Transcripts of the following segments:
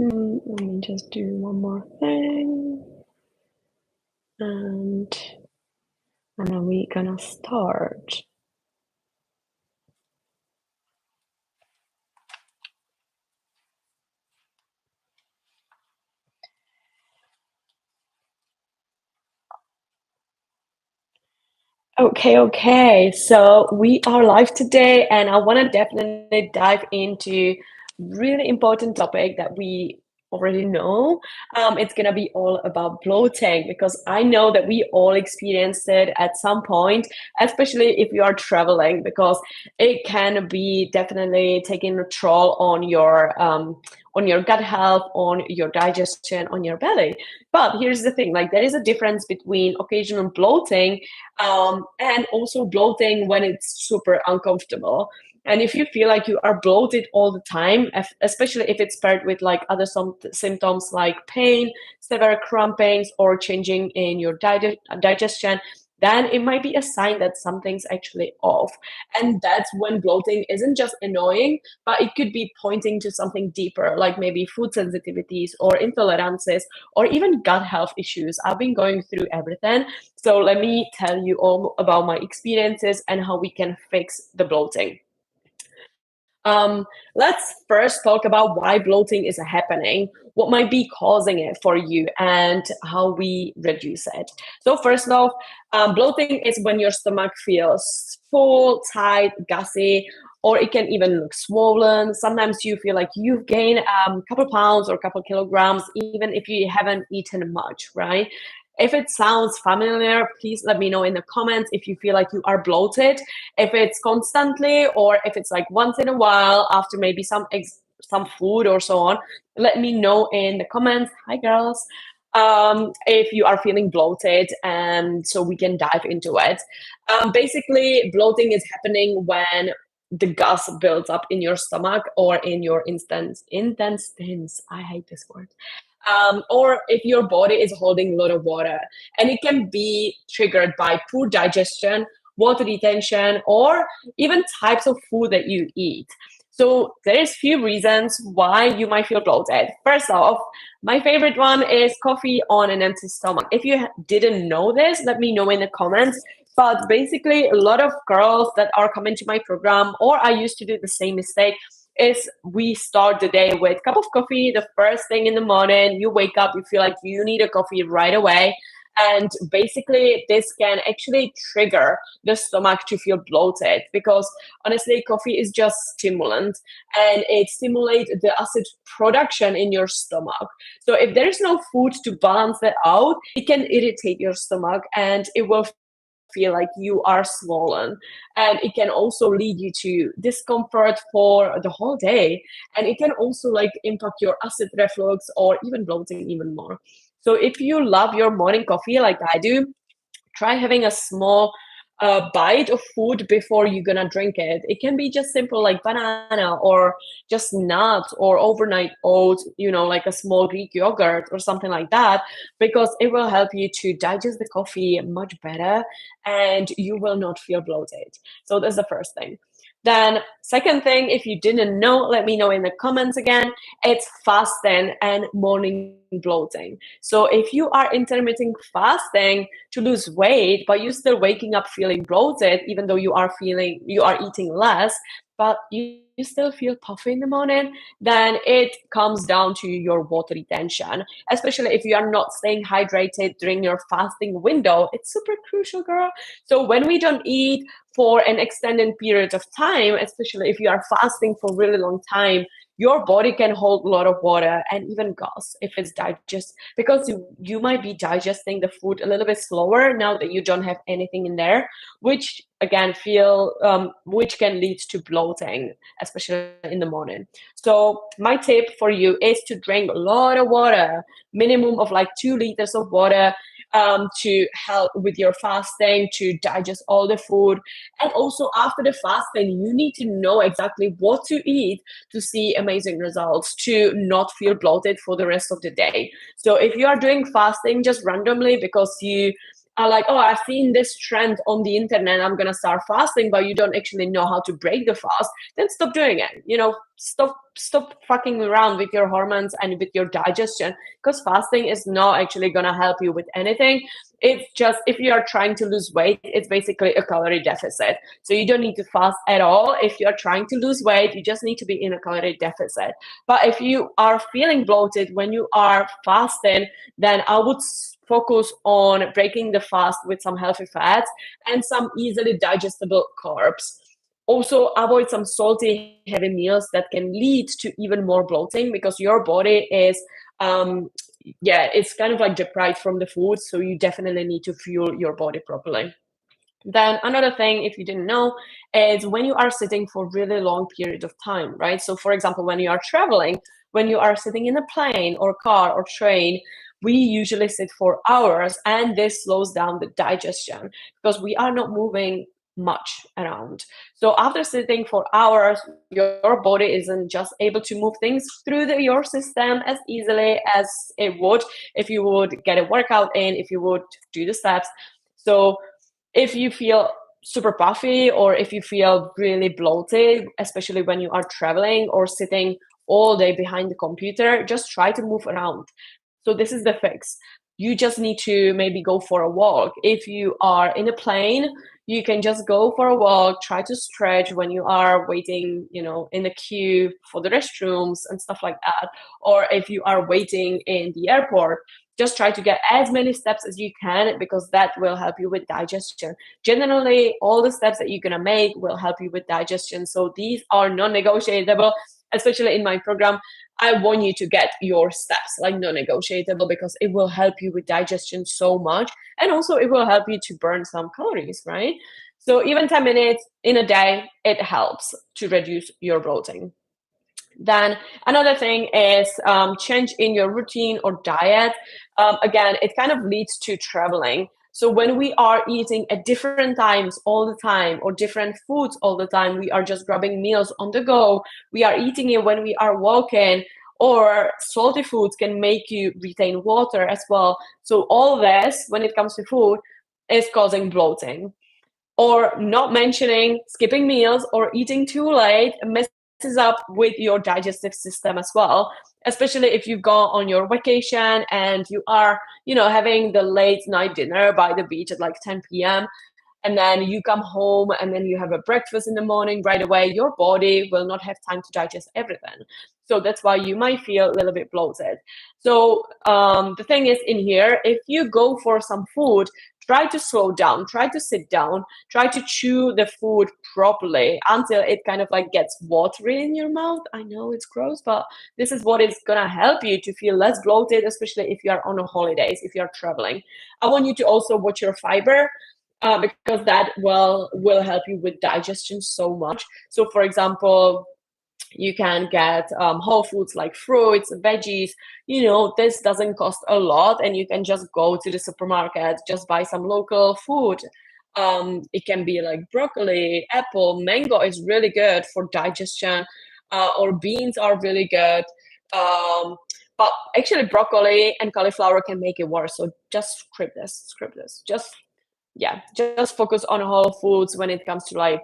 Let me just do one more thing. And then we're gonna start. Okay. So we are live today, and I want to definitely dive into really important topic that we already know. It's gonna be all about bloating because I know that we all experienced it at some point, especially if you are traveling, because it can be definitely taking a toll on your gut health, on your digestion, on your belly. But here's the thing: like there is a difference between occasional bloating and also bloating when it's super uncomfortable. And if you feel like you are bloated all the time, especially if it's paired with like other some symptoms like pain, severe crampings, or changing in your digestion, then it might be a sign that something's actually off. And that's when bloating isn't just annoying, but it could be pointing to something deeper, like maybe food sensitivities or intolerances or even gut health issues. I've been going through everything. So let me tell you all about my experiences and how we can fix the bloating. Um, let's first talk about why bloating is happening, what might be causing it for you, and how we reduce it. So, first off, bloating is when your stomach feels full, tight, gassy, or it can even look swollen. Sometimes you feel like you've gained a couple pounds or a couple kilograms, even if you haven't eaten much, right? If it sounds familiar, please let me know in the comments if you feel like you are bloated, if it's constantly or if it's like once in a while after maybe some food or so on. Let me know in the comments. Hi girls. If you are feeling bloated, and so we can dive into it. Basically, bloating is happening when the gas builds up in your stomach or in your intestines. I hate this word. Or if your body is holding a lot of water, and it can be triggered by poor digestion, water retention, or even types of food that you eat. So there's few reasons why you might feel bloated. First off, my favorite one is coffee on an empty stomach. If you didn't know this, let me know in the comments. But basically, a lot of girls that are coming to my program, or I used to do the same mistake, is we start the day with a cup of coffee the first thing in the morning. You wake up, you feel like you need a coffee right away. And basically, this can actually trigger the stomach to feel bloated because honestly, coffee is just stimulant and it stimulates the acid production in your stomach. So if there is no food to balance that out, it can irritate your stomach and it will feel like you are swollen, and it can also lead you to discomfort for the whole day, and it can also like impact your acid reflux or even bloating even more. So if you love your morning coffee like I do, try having a small bite of food before you're gonna drink it. It can be just simple like banana or just nuts or overnight oats, like a small Greek yogurt or something like that, because it will help you to digest the coffee much better and you will not feel bloated. So that's the first thing. Then, second thing, if you didn't know, let me know in the comments again. It's fasting and morning bloating. So if you are intermittent fasting to lose weight, but you're still waking up feeling bloated, even though you are eating less, but you still feel puffy in the morning, then it comes down to your water retention, especially if you are not staying hydrated during your fasting window. It's super crucial, girl. So when we don't eat for an extended period of time, especially if you are fasting for a really long time, your body can hold a lot of water and even gas if it's because you might be digesting the food a little bit slower now that you don't have anything in there, which again which can lead to bloating, especially in the morning. So my tip for you is to drink a lot of water, minimum of like 2 liters of water, to help with your fasting, to digest all the food. And also after the fasting, you need to know exactly what to eat to see amazing results, to not feel bloated for the rest of the day. So if you are doing fasting just randomly because you are like, oh, I've seen this trend on the internet, I'm gonna start fasting, but you don't actually know how to break the fast, then stop doing it. Stop fucking around with your hormones and with your digestion, because fasting is not actually gonna help you with anything. It's just, if you are trying to lose weight, it's basically a calorie deficit. So you don't need to fast at all. If you're trying to lose weight, you just need to be in a calorie deficit. But if you are feeling bloated when you are fasting, then I would focus on breaking the fast with some healthy fats and some easily digestible carbs. Also, avoid some salty, heavy meals that can lead to even more bloating, because your body is, it's kind of like deprived from the food. So you definitely need to fuel your body properly. Then another thing, if you didn't know, is when you are sitting for really long period of time, right? So for example, when you are traveling, when you are sitting in a plane or car or train, we usually sit for hours, and this slows down the digestion because we are not moving much around. So after sitting for hours, your body isn't just able to move things through your system as easily as it would if you would get a workout in, if you would do the steps. So if you feel super puffy, or if you feel really bloated, especially when you are traveling or sitting all day behind the computer, just try to move around. So this is the fix. You just need to maybe go for a walk. If you are in a plane, you can just go for a walk, try to stretch when you are waiting, in the queue for the restrooms and stuff like that. Or if you are waiting in the airport, just try to get as many steps as you can, because that will help you with digestion. Generally, all the steps that you're going to make will help you with digestion. So these are non-negotiable, especially in my program. I want you to get your steps like non-negotiable, because it will help you with digestion so much. And also it will help you to burn some calories, right? So even 10 minutes in a day, it helps to reduce your bloating. Then another thing is change in your routine or diet. Again, it kind of leads to traveling. So when we are eating at different times all the time, or different foods all the time, we are just grabbing meals on the go, we are eating it when we are walking, or salty foods can make you retain water as well. So all this, when it comes to food, is causing bloating. Or not mentioning skipping meals or eating too late messes up with your digestive system as well, especially if you go on your vacation and you are, having the late night dinner by the beach at like 10 p.m. and then you come home and then you have a breakfast in the morning right away. Your body will not have time to digest everything. So that's why you might feel a little bit bloated. So the thing is, in here, if you go for some food, try to slow down, try to sit down, try to chew the food properly until it kind of like gets watery in your mouth. I know it's gross, but this is what is gonna help you to feel less bloated, especially if you are on a holidays, if you're traveling. I want you to also watch your fiber, because that will help you with digestion so much. So for example, you can get whole foods like fruits, veggies. This doesn't cost a lot, and you can just go to the supermarket, just buy some local food. It can be like broccoli, apple, mango is really good for digestion, or beans are really good. But actually broccoli and cauliflower can make it worse. So just script this. Just focus on whole foods when it comes to like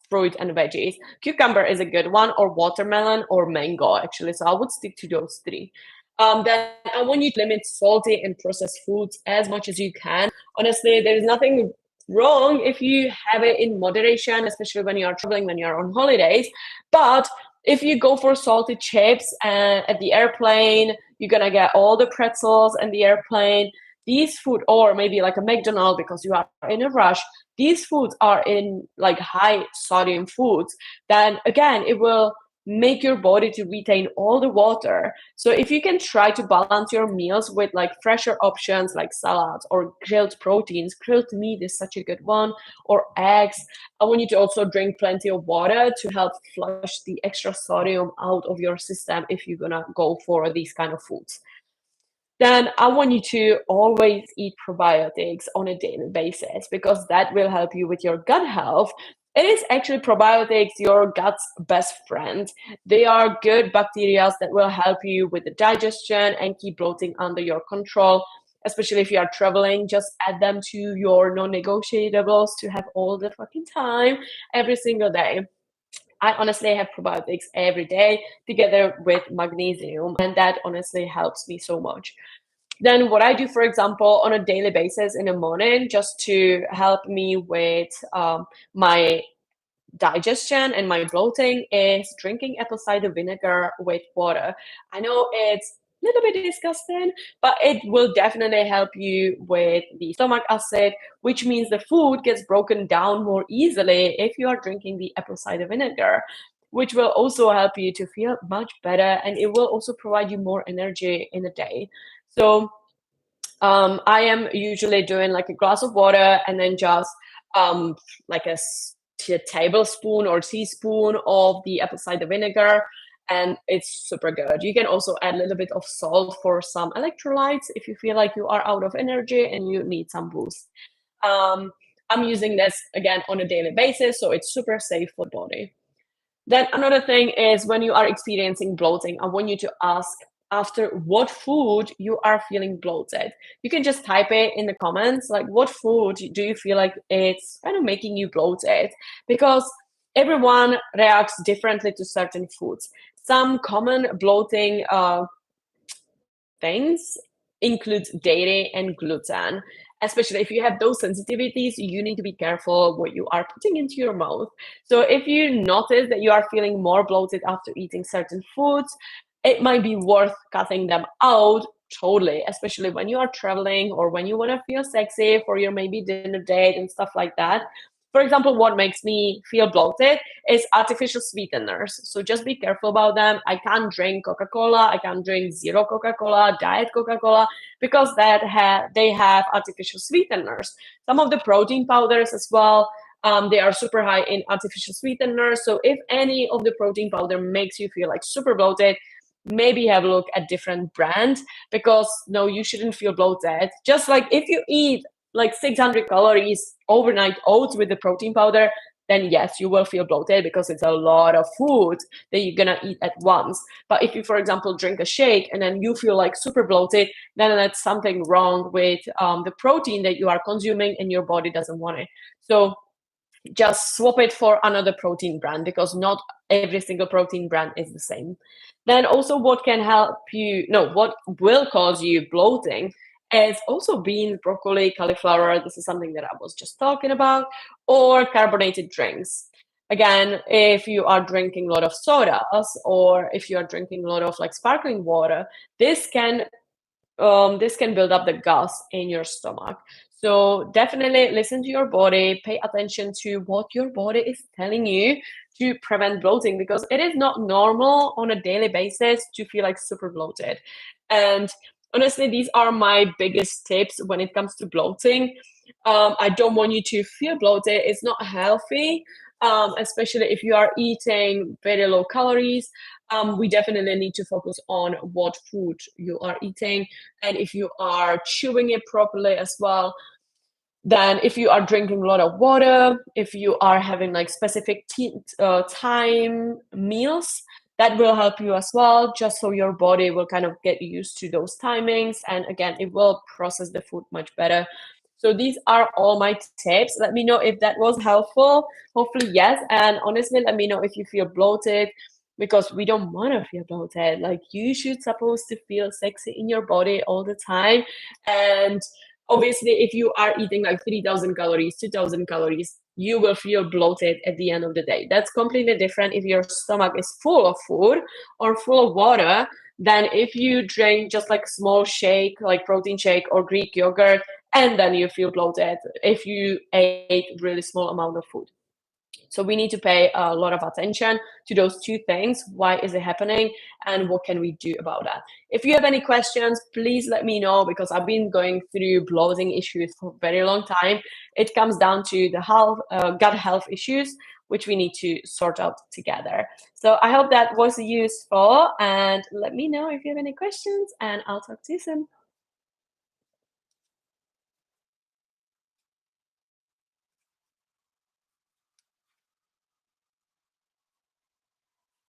fruit and veggies. Cucumber is a good one, or watermelon or mango, actually. So I would stick to those three. Then I want you to limit salty and processed foods as much as you can. Honestly, there is nothing wrong if you have it in moderation, especially when you are traveling, when you're on holidays. But if you go for salty chips at the airplane, you're gonna get all the pretzels in the airplane. These food, or maybe like a McDonald's because you are in a rush, these foods are in like high sodium foods, then again, it will make your body to retain all the water. So if you can try to balance your meals with like fresher options like salads or grilled proteins, grilled meat is such a good one, or eggs. I want you to also drink plenty of water to help flush the extra sodium out of your system if you're gonna go for these kind of foods. Then I want you to always eat probiotics on a daily basis, because that will help you with your gut health. It is actually probiotics your gut's best friend. They are good bacteria that will help you with the digestion and keep bloating under your control. especially if you are traveling, just add them to your non-negotiables to have all the fucking time every single day. I honestly have probiotics every day together with magnesium, and that honestly helps me so much. Then what I do, for example, on a daily basis in the morning, just to help me with my digestion and my bloating, is drinking apple cider vinegar with water. I know it's a little bit disgusting, but it will definitely help you with the stomach acid, which means the food gets broken down more easily if you are drinking the apple cider vinegar, which will also help you to feel much better, and it will also provide you more energy in the day. So I am usually doing like a glass of water and then just um, like tablespoon or teaspoon of the apple cider vinegar, and it's super good. You can also add a little bit of salt for some electrolytes if you feel like you are out of energy and you need some boost. Um, I'm using this again on a daily basis, so it's super safe for the body. Then another thing is when you are experiencing bloating, I want you to ask after what food you are feeling bloated. You can just type it in the comments, like what food do you feel like it's kind of making you bloated? Because everyone reacts differently to certain foods. Some common bloating things includes dairy and gluten. Especially if you have those sensitivities, you need to be careful what you are putting into your mouth. So if you notice that you are feeling more bloated after eating certain foods, it might be worth cutting them out totally, especially when you are traveling or when you want to feel sexy for your maybe dinner date and stuff like that. For example, what makes me feel bloated is artificial sweeteners. So just be careful about them. I can't drink Coca-Cola. I can't drink zero Coca-Cola, diet Coca-Cola, because they have artificial sweeteners. Some of the protein powders as well, they are super high in artificial sweeteners. So if any of the protein powder makes you feel like super bloated, maybe have a look at different brands, because no, you shouldn't feel bloated. Just like if you eat like 600 calories overnight oats with the protein powder, then yes, you will feel bloated because it's a lot of food that you're gonna eat at once. But if you, for example, drink a shake and then you feel like super bloated, then that's something wrong with the protein that you are consuming and your body doesn't want it. So just swap it for another protein brand, because not every single protein brand is the same. Then also what can help you, no, what will cause you bloating is also beans, broccoli, cauliflower. This is something that I was just talking about, or carbonated drinks. Again, if you are drinking a lot of sodas or if you are drinking a lot of like sparkling water, this can build up the gas in your stomach. So definitely listen to your body, pay attention to what your body is telling you to prevent bloating, because it is not normal on a daily basis to feel like super bloated. And honestly, these are my biggest tips when it comes to bloating. I don't want you to feel bloated. It's not healthy, especially if you are eating very low calories. We definitely need to focus on what food you are eating, and if you are chewing it properly as well. Then if you are drinking a lot of water, if you are having like specific time meals, that will help you as well, just so your body will kind of get used to those timings, and again, it will process the food much better. So these are all my tips. Let me know if that was helpful. Hopefully yes, and honestly let me know if you feel bloated, because we don't want to feel bloated. Like, you should supposed to feel sexy in your body all the time. And obviously if you are eating like 3,000 calories, 2,000 calories, you will feel bloated at the end of the day. That's completely different if your stomach is full of food or full of water than if you drink just like a small shake, like protein shake or Greek yogurt, and then you feel bloated if you ate really small amount of food. So we need to pay a lot of attention to those two things. Why is it happening, and what can we do about that? If you have any questions, please let me know, because I've been going through bloating issues for a very long time. It comes down to the gut health issues, which we need to sort out together. So I hope that was useful, and let me know if you have any questions, and I'll talk to you soon.